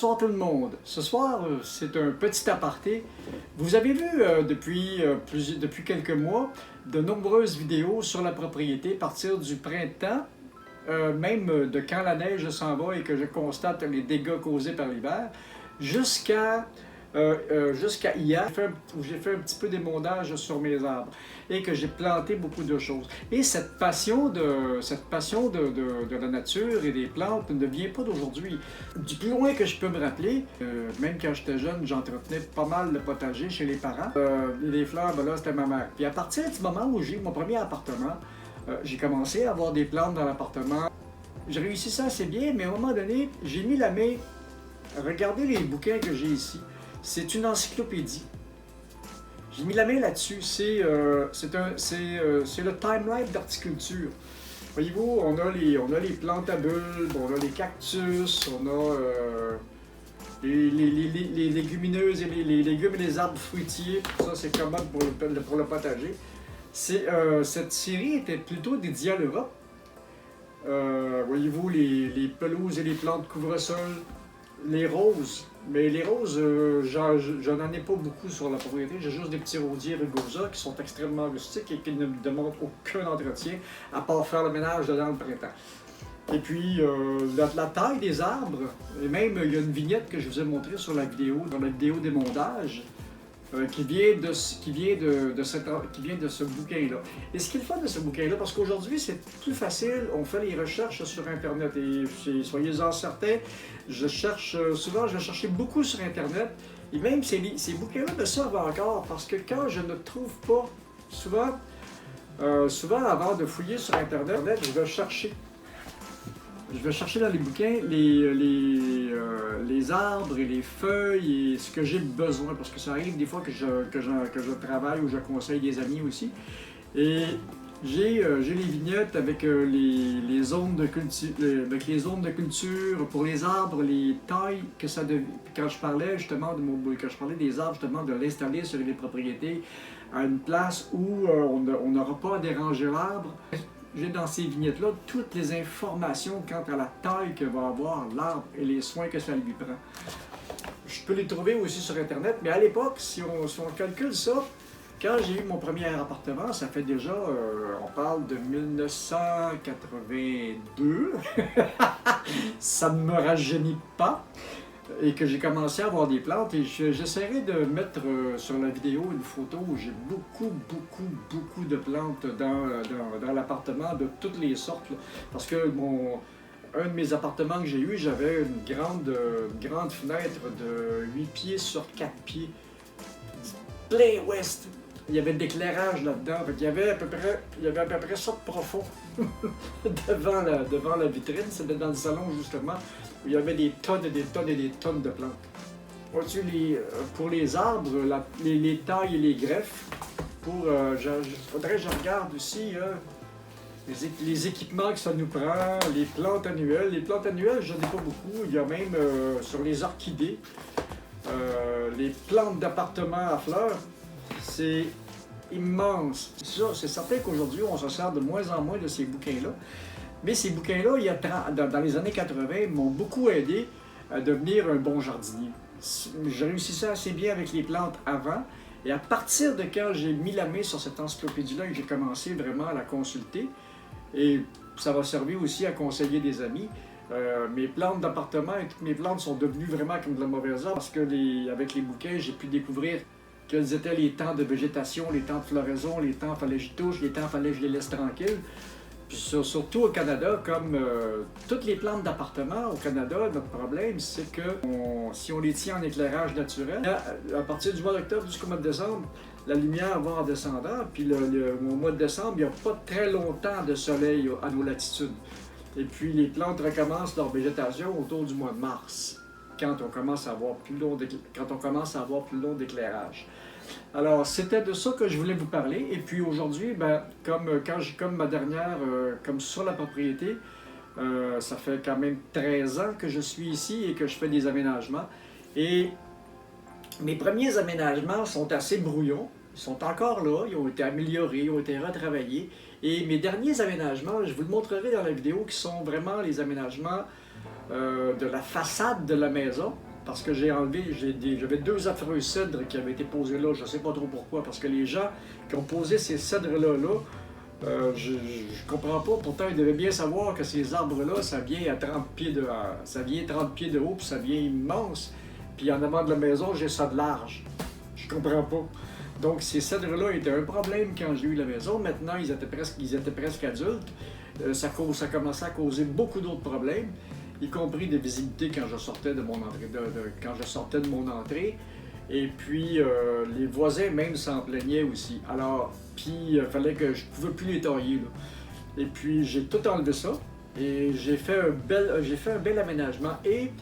Bonsoir tout le monde. Ce soir, c'est un petit aparté. Vous avez vu depuis quelques mois de nombreuses vidéos sur la propriété à partir du printemps, même de quand la neige s'en va et que je constate les dégâts causés par l'hiver, jusqu'à hier, où j'ai fait un petit peu d'émondage sur mes arbres et que j'ai planté beaucoup de choses. Et cette passion de la nature et des plantes ne vient pas d'aujourd'hui. Du plus loin que je peux me rappeler, même quand j'étais jeune, j'entretenais pas mal le potager chez les parents. Les fleurs, ben là, c'était ma mère. Puis à partir du moment où j'ai eu mon premier appartement, j'ai commencé à avoir des plantes dans l'appartement. J'ai réussi ça assez bien, mais à un moment donné, j'ai mis la main. Regardez les bouquins que j'ai ici. C'est une encyclopédie. J'ai mis la main là-dessus. C'est le timeline d'horticulture. Voyez-vous, on a les plantes à bulbes, on a les cactus, on a les légumineuses et les légumes et les arbres fruitiers. Ça, c'est commode pour le potager. Cette série était plutôt dédiée à l'Europe. Voyez-vous, les pelouses et les plantes couvre-sol, les roses. Mais les roses, je n'en ai pas beaucoup sur la propriété. J'ai juste des petits rosiers rugosa qui sont extrêmement rustiques et qui ne me demandent aucun entretien, à part faire le ménage dedans le printemps. Et puis, la taille des arbres, et même il y a une vignette que je vous ai montrée sur la vidéo, dans la vidéo d'émondage, qui vient de ce bouquin-là. Et ce qui est le fun de ce bouquin-là, parce qu'aujourd'hui, c'est plus facile, on fait les recherches sur Internet, et soyez-en certains, souvent je vais chercher beaucoup sur Internet, et même ces bouquins-là me servent encore, parce que quand je ne trouve pas, souvent avant de fouiller sur Internet, je vais chercher dans les bouquins les arbres et les feuilles et ce que j'ai besoin, parce que ça arrive des fois que je travaille ou je conseille des amis aussi. Et j'ai les vignettes avec les zones de culture, pour les arbres, les tailles que ça devient. Quand je parlais justement des arbres, justement de l'installer sur les propriétés à une place où on n'aura pas à déranger l'arbre. J'ai dans ces vignettes-là toutes les informations quant à la taille que va avoir l'arbre et les soins que ça lui prend. Je peux les trouver aussi sur Internet, mais à l'époque, si on calcule ça, quand j'ai eu mon premier appartement, ça fait déjà, on parle de 1982, ça ne me rajeunit pas. Et que j'ai commencé à avoir des plantes, et j'essaierai de mettre sur la vidéo une photo où j'ai beaucoup de plantes dans l'appartement de toutes les sortes, là. Parce que un de mes appartements que j'ai eu, j'avais une grande fenêtre de 8 pieds sur 4 pieds, plein ouest. Il y avait de l'éclairage là-dedans, il y avait à peu près ça de profond devant la vitrine. C'était dans le salon justement, où il y avait des tonnes et des tonnes et des tonnes de plantes. Vois-tu, pour les arbres, les tailles et les greffes, faudrait que je regarde aussi les équipements que ça nous prend, les plantes annuelles. Les plantes annuelles, je n'en ai pas beaucoup. Il y a même sur les orchidées, les plantes d'appartement à fleurs. C'est immense. C'est certain qu'aujourd'hui, on se sert de moins en moins de ces bouquins-là. Mais ces bouquins-là, dans les années 80, m'ont beaucoup aidé à devenir un bon jardinier. J'ai réussi ça assez bien avec les plantes avant. Et à partir de quand j'ai mis la main sur cette encyclopédie-là et que j'ai commencé vraiment à la consulter, et ça va servir aussi à conseiller des amis, mes plantes d'appartement et toutes mes plantes sont devenues vraiment comme de la mauvaise herbe, parce que avec les bouquins, j'ai pu découvrir quels étaient les temps de végétation, les temps de floraison, les temps fallait que j'y touche, les temps fallait que je les laisse tranquilles. Puis surtout au Canada, comme toutes les plantes d'appartement au Canada, notre problème, c'est que si on les tient en éclairage naturel, à partir du mois d'octobre jusqu'au mois de décembre, la lumière va en descendant, puis au mois de décembre, il n'y a pas très longtemps de soleil à nos latitudes. Et puis les plantes recommencent leur végétation autour du mois de mars, quand on commence à avoir plus long d'éclairage. Alors, c'était de ça que je voulais vous parler. Et puis aujourd'hui, comme ma dernière, comme sur la propriété, ça fait quand même 13 ans que je suis ici et que je fais des aménagements. Et mes premiers aménagements sont assez brouillons. Ils sont encore là, ils ont été améliorés, ils ont été retravaillés. Et mes derniers aménagements, je vous le montrerai dans la vidéo, qui sont vraiment les aménagements de la façade de la maison. parce que j'ai enlevé, j'avais 2 affreux cèdres qui avaient été posés là, je ne sais pas trop pourquoi, parce que les gens qui ont posé ces cèdres-là, je comprends pas, pourtant ils devaient bien savoir que ces arbres-là, ça vient à 30 pieds de, ça vient 30 pieds de haut, puis ça vient immense, puis en avant de la maison, j'ai ça de large. Je comprends pas. Donc ces cèdres-là étaient un problème quand j'ai eu la maison, maintenant ils étaient presque adultes, ça commençait à causer beaucoup d'autres problèmes, y compris de visibilité quand je sortais de mon entrée, quand je sortais de mon entrée. Et puis, les voisins même s'en plaignaient aussi. Alors, puis, il fallait que je ne pouvais plus les tailler, là. Et puis, j'ai tout enlevé ça. Et j'ai fait un bel aménagement. Et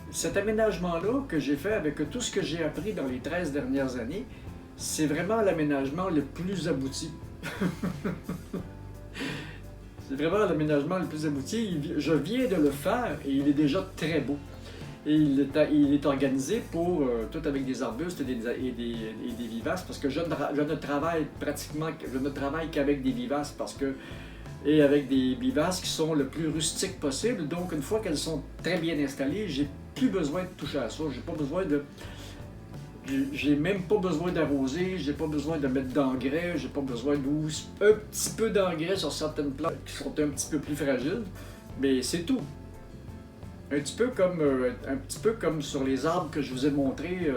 cet aménagement-là que j'ai fait avec tout ce que j'ai appris dans les 13 dernières années, c'est vraiment l'aménagement le plus abouti. C'est vraiment l'aménagement le plus abouti. Je viens de le faire et il est déjà très beau. Et il est organisé pour tout avec des arbustes et des vivaces, parce que je ne travaille qu'avec des vivaces, et avec des vivaces qui sont le plus rustiques possible. Donc une fois qu'elles sont très bien installées, j'ai plus besoin de toucher à ça. J'ai même pas besoin d'arroser, j'ai pas besoin de mettre d'engrais, j'ai pas besoin un petit peu d'engrais sur certaines plantes qui sont un petit peu plus fragiles, mais c'est tout. Un petit peu comme sur les arbres que je vous ai montré,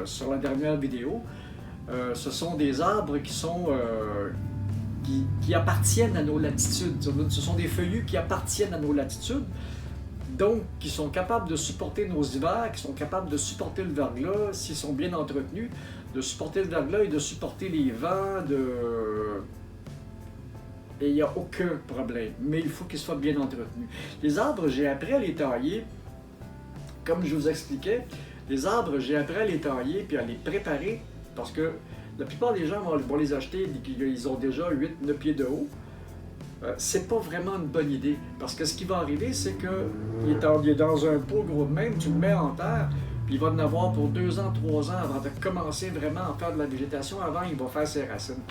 sur la dernière vidéo. Ce sont des arbres qui appartiennent à nos latitudes. Ce sont des feuillus qui appartiennent à nos latitudes, donc qui sont capables de supporter nos hivers, qui sont capables de supporter le verglas s'ils sont bien entretenus, de supporter le verglas et de supporter les vents, et il n'y a aucun problème, mais il faut qu'ils soient bien entretenus. Les arbres, j'ai appris à les tailler, comme je vous expliquais, les arbres, j'ai appris à les tailler puis à les préparer, parce que la plupart des gens vont les acheter, ils ont déjà 8-9 pieds de haut. C'est pas vraiment une bonne idée, parce que ce qui va arriver, c'est qu'il est dans un pot gros de même, tu le mets en terre, puis il va en avoir pour 2 ans, 3 ans avant de commencer vraiment à faire de la végétation, avant il va faire ses racines.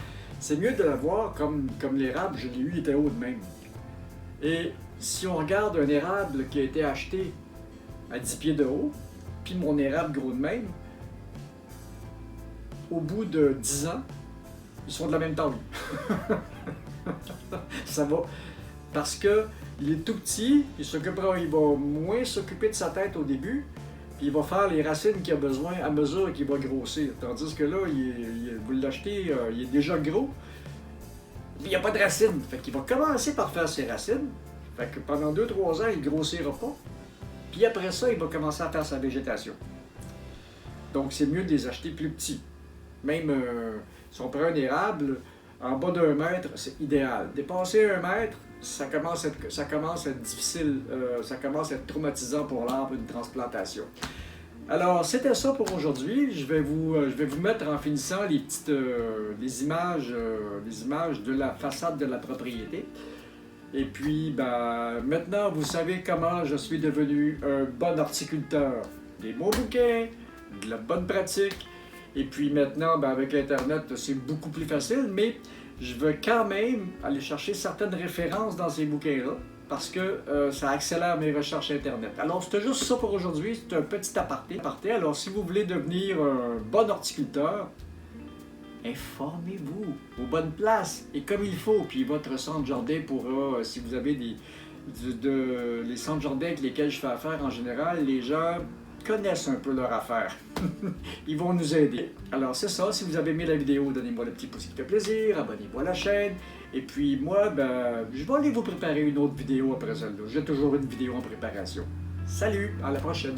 C'est mieux de l'avoir comme l'érable, je l'ai eu, il était haut de même. Et si on regarde un érable qui a été acheté à 10 pieds de haut, puis mon érable gros de même, au bout de 10 ans, ils sont de la même taille. Ça va. Parce qu'il est tout petit, il va moins s'occuper de sa tête au début, puis il va faire les racines qu'il a besoin à mesure qu'il va grossir. Tandis que là, vous l'achetez, il est déjà gros, puis il n'y a pas de racines. Fait qu'il va commencer par faire ses racines. Fait que pendant 2-3 ans, il ne grossira pas. Puis après ça, il va commencer à faire sa végétation. Donc c'est mieux de les acheter plus petits. Même si on prend un érable, en bas d'1 mètre, c'est idéal. Dépasser 1 mètre, ça commence à être difficile, ça commence à être traumatisant pour l'arbre, une transplantation. Alors, c'était ça pour aujourd'hui. Je vais vous mettre en finissant les images de la façade de la propriété. Et puis, maintenant, vous savez comment je suis devenu un bon horticulteur. Des beaux bouquets, de la bonne pratique. Et puis maintenant, avec Internet, c'est beaucoup plus facile, mais je veux quand même aller chercher certaines références dans ces bouquins-là, parce que ça accélère mes recherches Internet. Alors, c'était juste ça pour aujourd'hui, c'est un petit aparté. Alors, si vous voulez devenir un bon horticulteur, informez-vous aux bonnes places et comme il faut. Puis votre centre jardin pourra, si vous avez les centres jardins avec lesquels je fais affaire en général, les gens connaissent un peu leur affaire. Ils vont nous aider. Alors c'est ça, si vous avez aimé la vidéo, donnez-moi le petit pouce qui fait plaisir, abonnez-vous à la chaîne. Et puis moi, je vais aller vous préparer une autre vidéo après celle-là. J'ai toujours une vidéo en préparation. Salut, à la prochaine!